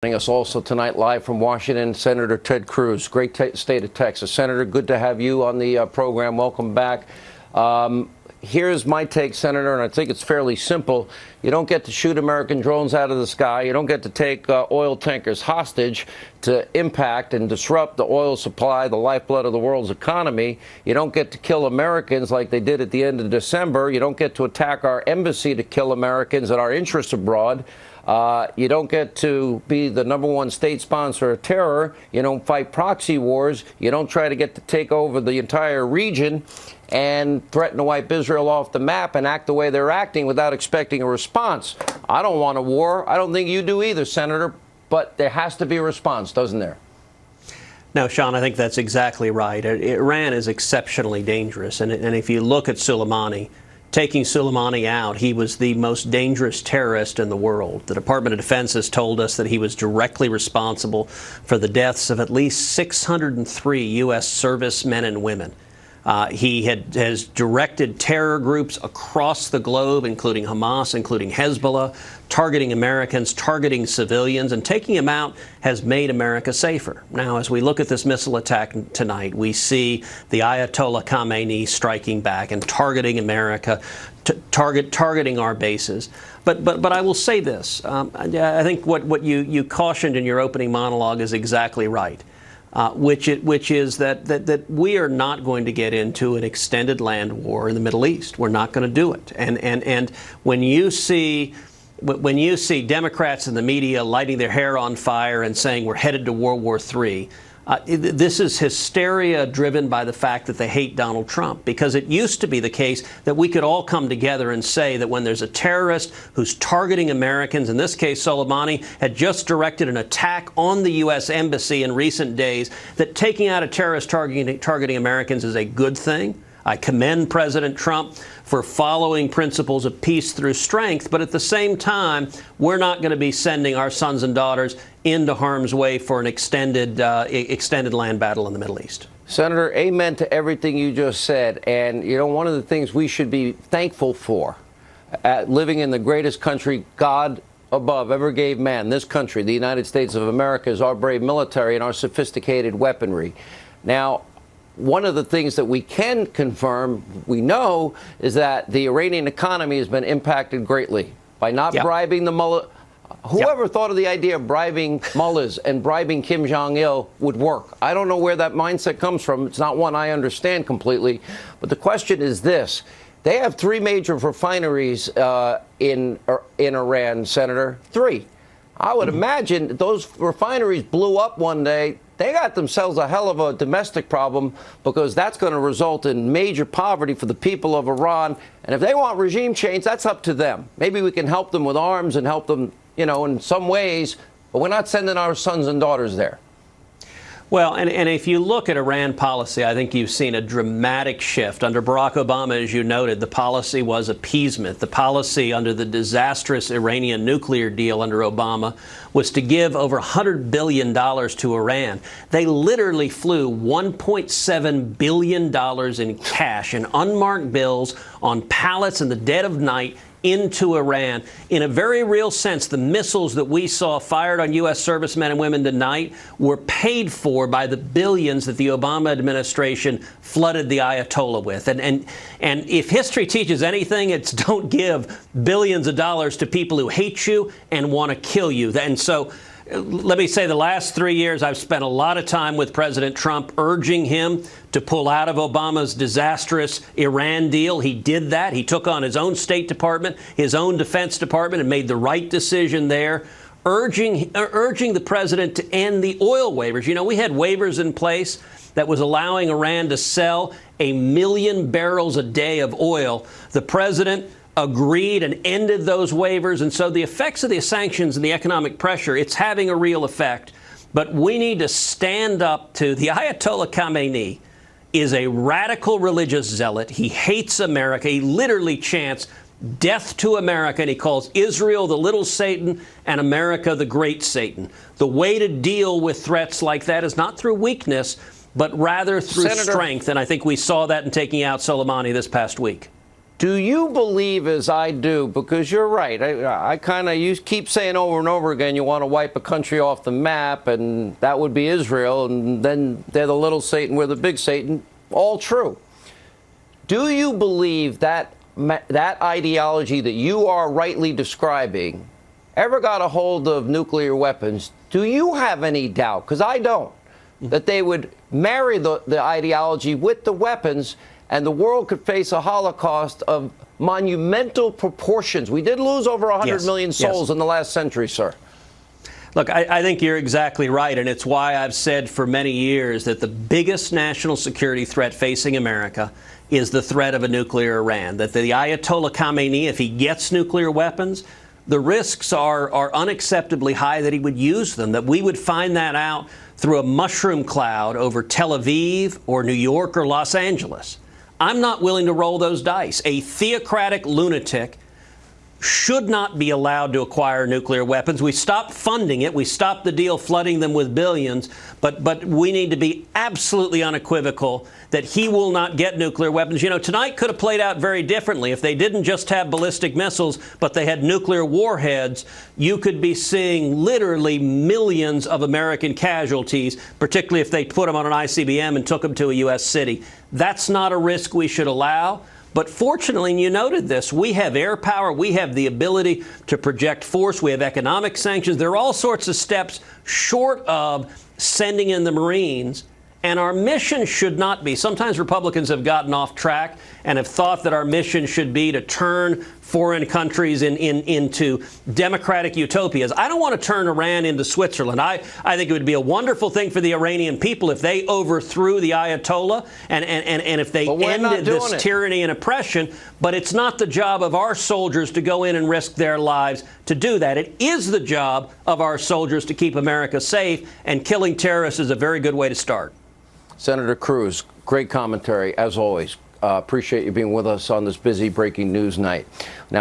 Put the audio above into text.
Joining us also tonight live from Washington, Senator Ted Cruz, great state of Texas. Senator, good to have you on the program. Welcome back. Here's my take, Senator, and I think it's fairly simple. You don't get to shoot American drones out of the sky. You don't get to take oil tankers hostage to impact and disrupt the oil supply, the lifeblood of the world's economy. You don't get to kill Americans like they did at the end of December. You don't get to attack our embassy to kill Americans and our interests abroad. You don't get to be the #1 state sponsor of terror. You don't fight proxy wars. You don't try to get to take over the entire region and threaten to wipe Israel off the map and act the way they're acting without expecting a response. I don't want a war. I don't think you do either, Senator. But there has to be a response, doesn't there? No, Sean, I think that's exactly right. Iran is exceptionally dangerous. And if you look at Soleimani, taking Soleimani out, he was the most dangerous terrorist in the world. The Department of Defense has told us that he was directly responsible for the deaths of at least 603 U.S. servicemen and women. He has directed terror groups across the globe, including Hamas, including Hezbollah, targeting Americans, targeting civilians, and taking him out has made America safer. Now, as we look at this missile attack tonight, we see the Ayatollah Khamenei striking back and targeting America, targeting our bases. But I will say this. I think what you cautioned in your opening monologue is exactly right. Which is that we are not going to get into an extended land war in the Middle East. We're not going to do it. And when you see Democrats in the media lighting their hair on fire and saying we're headed to World War III, this is hysteria driven by the fact that they hate Donald Trump, because it used to be the case that we could all come together and say that when there's a terrorist who's targeting Americans, in this case Soleimani had just directed an attack on the U.S. Embassy in recent days, that taking out a terrorist targeting Americans is a good thing. I commend President Trump for following principles of peace through strength, but at the same time, we're not going to be sending our sons and daughters into harm's way for an extended land battle in the Middle East. Senator, amen to everything you just said. And, you know, one of the things we should be thankful for, living in the greatest country God above ever gave man, this country, the United States of America, is our brave military and our sophisticated weaponry. Now, one of the things that we can confirm, we know, is that the Iranian economy has been impacted greatly by not bribing the mullah. Whoever thought of the idea of bribing mullahs and bribing Kim Jong-il would work? I don't know where that mindset comes from. It's not one I understand completely. But the question is this. They have 3 major refineries in Iran, Senator. 3. I would imagine those refineries blew up one day. They got themselves a hell of a domestic problem, because that's going to result in major poverty for the people of Iran. And if they want regime change, that's up to them. Maybe we can help them with arms and help them, you know, in some ways, but we're not sending our sons and daughters there. Well, and if you look at Iran policy, I think you've seen a dramatic shift. Under Barack Obama, as you noted, the policy was appeasement. The policy under the disastrous Iranian nuclear deal under Obama was to give over $100 billion to Iran. They literally flew $1.7 billion in cash in unmarked bills on pallets in the dead of night into Iran. In a very real sense, the missiles that we saw fired on U.S. servicemen and women tonight were paid for by the billions that the Obama administration flooded the Ayatollah with. And if history teaches anything, it's don't give billions of dollars to people who hate you and want to kill you. And so let me say, the last 3 years, I've spent a lot of time with President Trump urging him to pull out of Obama's disastrous Iran deal. He did that. He took on his own State Department, his own Defense Department, and made the right decision there, urging the president to end the oil waivers. You know, we had waivers in place that was allowing Iran to sell 1 million barrels a day of oil. The president agreed and ended those waivers. And so the effects of the sanctions and the economic pressure, it's having a real effect. But we need to stand up to the Ayatollah Khamenei is a radical religious zealot. He hates America. He literally chants death to America, and he calls Israel the little Satan and America the great Satan. The way to deal with threats like that is not through weakness, but rather through strength. And I think we saw that in taking out Soleimani this past week. Do you believe, as I do, because you're right, you keep saying over and over again you want to wipe a country off the map, and that would be Israel, and then they're the little Satan, we're the big Satan. All true. Do you believe that that ideology that you are rightly describing ever got a hold of nuclear weapons? Do you have any doubt, because I don't, that they would marry the ideology with the weapons and the world could face a Holocaust of monumental proportions? We did lose over 100 million souls in the last century, sir. Look, I think you're exactly right, and it's why I've said for many years that the biggest national security threat facing America is the threat of a nuclear Iran, that the Ayatollah Khamenei, if he gets nuclear weapons, the risks are unacceptably high that he would use them, that we would find that out through a mushroom cloud over Tel Aviv or New York or Los Angeles. I'm not willing to roll those dice. A theocratic lunatic should not be allowed to acquire nuclear weapons. We stopped funding it. We stopped the deal flooding them with billions. But we need to be absolutely unequivocal that he will not get nuclear weapons. You know, tonight could have played out very differently. If they didn't just have ballistic missiles, but they had nuclear warheads, you could be seeing literally millions of American casualties, particularly if they put them on an ICBM and took them to a U.S. city. That's not a risk we should allow. But fortunately, and you noted this, we have air power, we have the ability to project force, we have economic sanctions. There are all sorts of steps short of sending in the Marines. And our mission should not be. Sometimes Republicans have gotten off track and have thought that our mission should be to turn foreign countries into democratic utopias. I don't want to turn Iran into Switzerland. I think it would be a wonderful thing for the Iranian people if they overthrew the Ayatollah and if they ended this tyranny and oppression. But it's not the job of our soldiers to go in and risk their lives to do that. It is the job of our soldiers to keep America safe, and killing terrorists is a very good way to start. Senator Cruz, great commentary, as always. Appreciate you being with us on this busy breaking news night. Now,